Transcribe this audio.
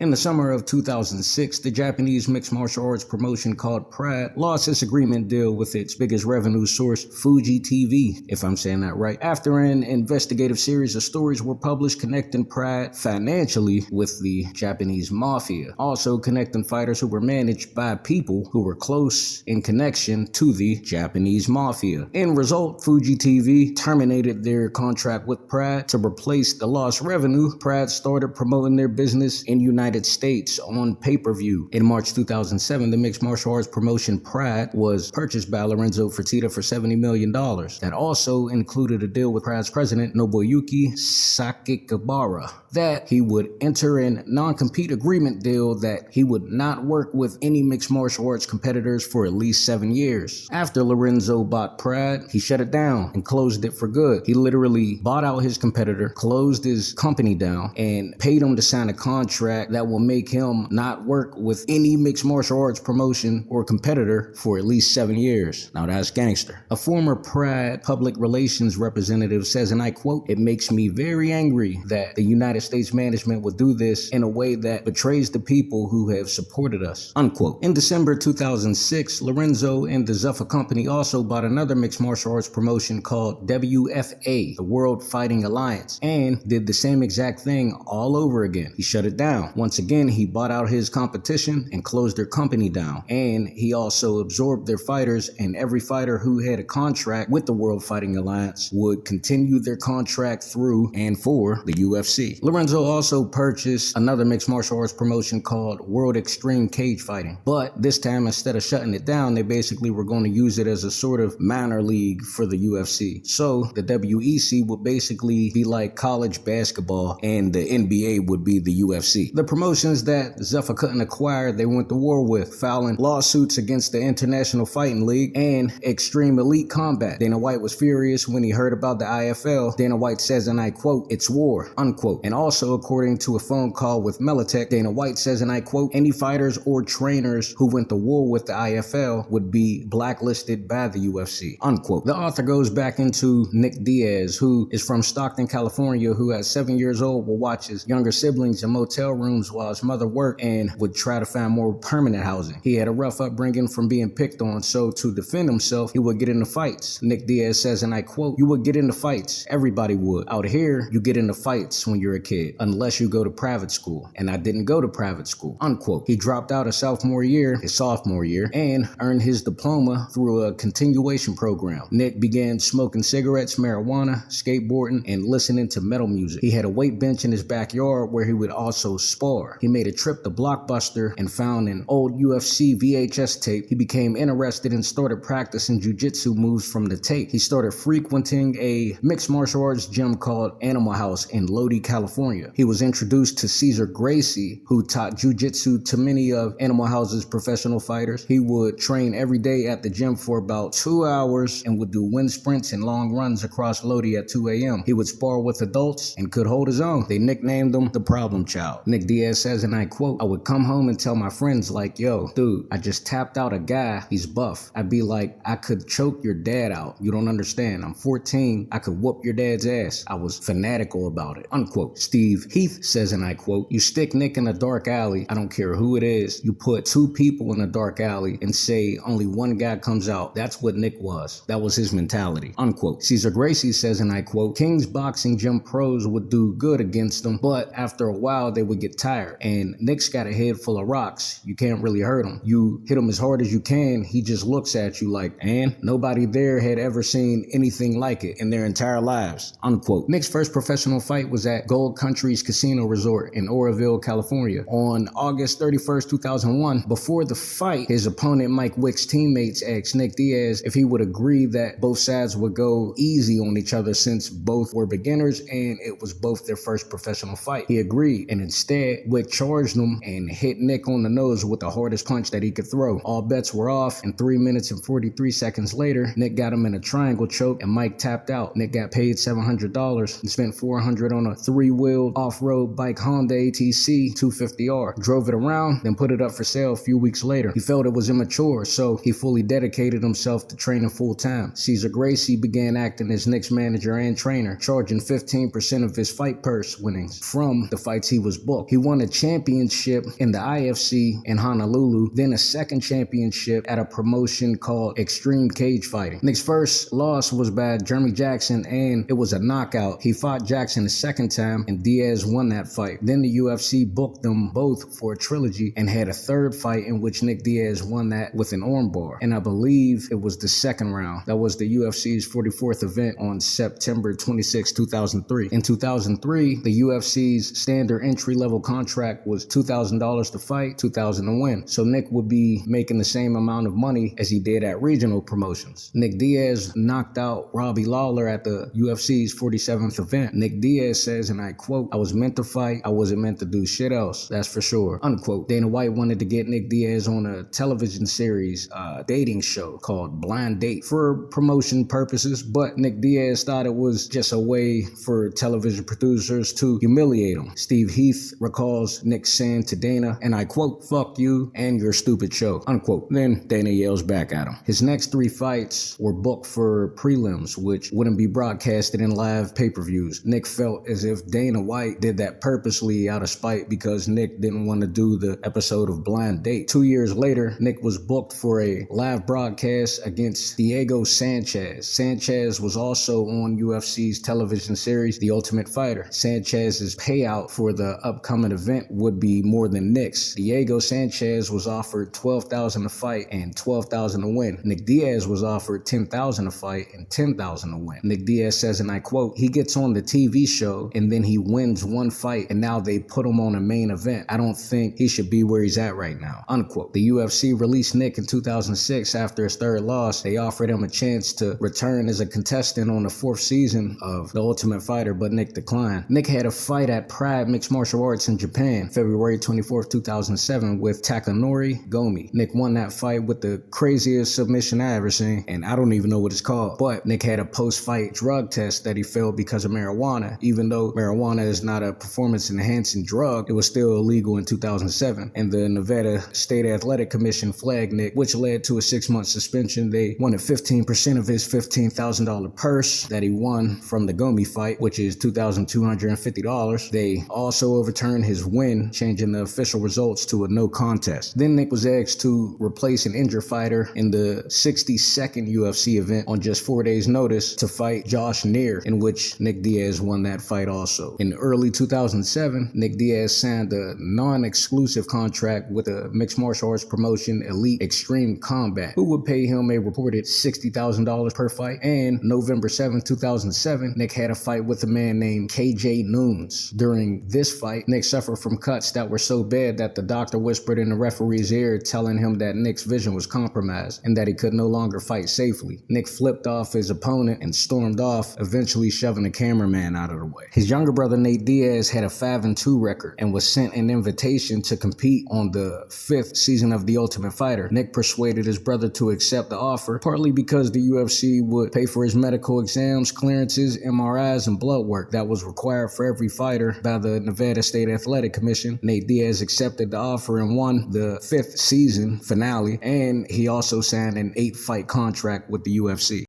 In the summer of 2006, the Japanese mixed martial arts promotion called Pride lost its agreement deal with its biggest revenue source, Fuji TV, if I'm saying that right, after an investigative series of stories were published connecting Pride financially with the Japanese mafia, also connecting fighters who were managed by people who were close in connection to the Japanese mafia. In result, Fuji TV terminated their contract with Pride. To replace the lost revenue, Pride started promoting their business in United States on pay-per-view. In March 2007, the mixed martial arts promotion Pride was purchased by Lorenzo Fertitta for $70 million. That also included a deal with Pride's president, Nobuyuki Sakakibara, that he would enter a non-compete agreement deal that he would not work with any mixed martial arts competitors for at least 7 years. After Lorenzo bought Pride, he shut it down and closed it for good. He literally bought out his competitor, closed his company down, and paid him to sign a contract that will make him not work with any mixed martial arts promotion or competitor for at least 7 years. Now that's gangster. A former Pride public relations representative says, and I quote, "It makes me very angry that the United States management would do this in a way that betrays the people who have supported us," unquote. In December 2006, Lorenzo and the Zuffa Company also bought another mixed martial arts promotion called WFA, the World Fighting Alliance, and did the same exact thing all over again. He shut it down. Once again, he bought out his competition and closed their company down. And he also absorbed their fighters, and every fighter who had a contract with the World Fighting Alliance would continue their contract through and for the UFC. Lorenzo also purchased another mixed martial arts promotion called World Extreme Cage Fighting. But this time, instead of shutting it down, they basically were going to use it as a sort of minor league for the UFC. So the WEC would basically be like college basketball, and the NBA would be the UFC. The promotions that Zuffa couldn't acquire, they went to war with, filing lawsuits against the International Fighting League and Extreme Elite Combat. Dana White was furious when he heard about the IFL. Dana White says, and I quote, "It's war," unquote. And also, according to a phone call with Melitech, Dana White says, and I quote, "Any fighters or trainers who went to war with the IFL would be blacklisted by the UFC," unquote. The author goes back into Nick Diaz, who is from Stockton, California, who at 7 years old will watch his younger siblings in motel rooms while his mother worked and would try to find more permanent housing. He had a rough upbringing from being picked on, so to defend himself, he would get into fights. Nick Diaz says, and I quote, "You would get into fights. Everybody would. Out here, you get into fights when you're a kid, unless you go to private school. And I didn't go to private school," unquote. He dropped out his sophomore year, and earned his diploma through a continuation program. Nick began smoking cigarettes, marijuana, skateboarding, and listening to metal music. He had a weight bench in his backyard where he would also spar. He made a trip to Blockbuster and found an old UFC VHS tape. He became interested and started practicing jiu-jitsu moves from the tape. He started frequenting a mixed martial arts gym called Animal House in Lodi, California. He was introduced to Cesar Gracie, who taught jiu-jitsu to many of Animal House's professional fighters. He would train every day at the gym for about 2 hours and would do wind sprints and long runs across Lodi at 2 a.m. He would spar with adults and could hold his own. They nicknamed him the Problem Child. Nick Diaz says, and I quote, "I would come home and tell my friends like, yo, dude, I just tapped out a guy. He's buff. I'd be like, I could choke your dad out. You don't understand. I'm 14. I could whoop your dad's ass. I was fanatical about it," unquote. Steve Heath says, and I quote, "You stick Nick in a dark alley. I don't care who it is. You put 2 people in a dark alley and say only one guy comes out. That's what Nick was. That was his mentality," unquote. Cesar Gracie says, and I quote, "King's boxing gym pros would do good against them, but after a while they would get tired. And Nick's got a head full of rocks. You can't really hurt him. You hit him as hard as you can. He just looks at you like, and nobody there had ever seen anything like it in their entire lives," unquote. Nick's first professional fight was at Gold Country's Casino Resort in Oroville, California on August 31st, 2001. Before the fight, his opponent Mike Wick's teammates asked Nick Diaz if he would agree that both sides would go easy on each other since both were beginners and it was both their first professional fight. He agreed, and instead Wick charged him and hit Nick on the nose with the hardest punch that he could throw. All bets were off, and 3 minutes and 43 seconds later, Nick got him in a triangle choke and Mike tapped out. Nick got paid $700 and spent $400 on a 3 three-wheeled off-road bike Honda ATC 250R, drove it around, then put it up for sale a few weeks later. He felt it was immature, so he fully dedicated himself to training full-time. Cesar Gracie began acting as Nick's manager and trainer, charging 15% of his fight purse winnings from the fights he was booked. He won a championship in the IFC in Honolulu, then a second championship at a promotion called Extreme Cage Fighting. Nick's first loss was by Jeremy Jackson, and it was a knockout. He fought Jackson a second time, and Diaz won that fight. Then the UFC booked them both for a trilogy and had a third fight in which Nick Diaz won that with an armbar. And I believe it was the second round. That was the UFC's 44th event on September 26, 2003. In 2003, the UFC's standard entry-level contract was $2,000 to fight, $2,000 to win. So Nick would be making the same amount of money as he did at regional promotions. Nick Diaz knocked out Robbie Lawler at the UFC's 47th event. Nick Diaz says, and I quote, "I was meant to fight. I wasn't meant to do shit else. That's for sure." Unquote. Dana White wanted to get Nick Diaz on a television series, dating show called Blind Date for promotion purposes, but Nick Diaz thought it was just a way for television producers to humiliate him. Steve Heath recalls Nick saying to Dana, and I quote, "Fuck you and your stupid show," unquote. Then Dana yells back at him. His next three fights were booked for prelims, which wouldn't be broadcasted in live pay-per-views. Nick felt as if Dana White did that purposely out of spite because Nick didn't want to do the episode of Blind Date. 2 years later, Nick was booked for a live broadcast against Diego Sanchez. Sanchez was also on UFC's television series, The Ultimate Fighter. Sanchez's payout for the upcoming event would be more than Nick's. Diego Sanchez was offered $12,000 to fight and $12,000 to win. Nick Diaz was offered $10,000 to fight and $10,000 to win. Nick Diaz says, and I quote, "He gets on the TV show and then he wins one fight and now they put him on a main event. I don't think he should be where he's at right now," unquote. The UFC released Nick in 2006 after his third loss. They offered him a chance to return as a contestant on the fourth season of The Ultimate Fighter, but Nick declined. Nick had a fight at Pride Mixed Martial Arts in Japan, February 24th, 2007 with Takanori Gomi. Nick won that fight with the craziest submission I ever seen, and I don't even know what it's called. But Nick had a post-fight drug test that he failed because of marijuana. Even though marijuana is not a performance-enhancing drug, it was still illegal in 2007, and the Nevada State Athletic Commission flagged Nick, which led to a 6-month suspension. They wanted 15% of his $15,000 purse that he won from the Gomi fight, which is $2,250. They also overturned his win, changing the official results to a no contest. Then Nick was asked to replace an injured fighter in the 62nd UFC event on just 4 days' notice to fight Josh Neer, in which Nick Diaz won that fight also. In early 2007, Nick Diaz signed a non-exclusive contract with a mixed martial arts promotion, Elite Extreme Combat, who would pay him a reported $60,000 per fight. And November 7, 2007, Nick had a fight with a man named KJ Nunes. During this fight, Nick suffered from cuts that were so bad that the doctor whispered in the referee's ear, telling him that Nick's vision was compromised and that he could no longer fight safely. Nick flipped off his opponent and stormed off, eventually shoving the cameraman out of the way. His younger brother Nate Diaz had a 5-2 record and was sent an invitation to compete on the 5th season of The Ultimate Fighter. Nick persuaded his brother to accept the offer, partly because the UFC would pay for his medical exams, clearances, MRIs, and blood work that was required for every fighter by the Nevada State Athletic Commission. Nate Diaz accepted the offer and won the 5th season finale, and he also signed an 8-fight contract with the UFC.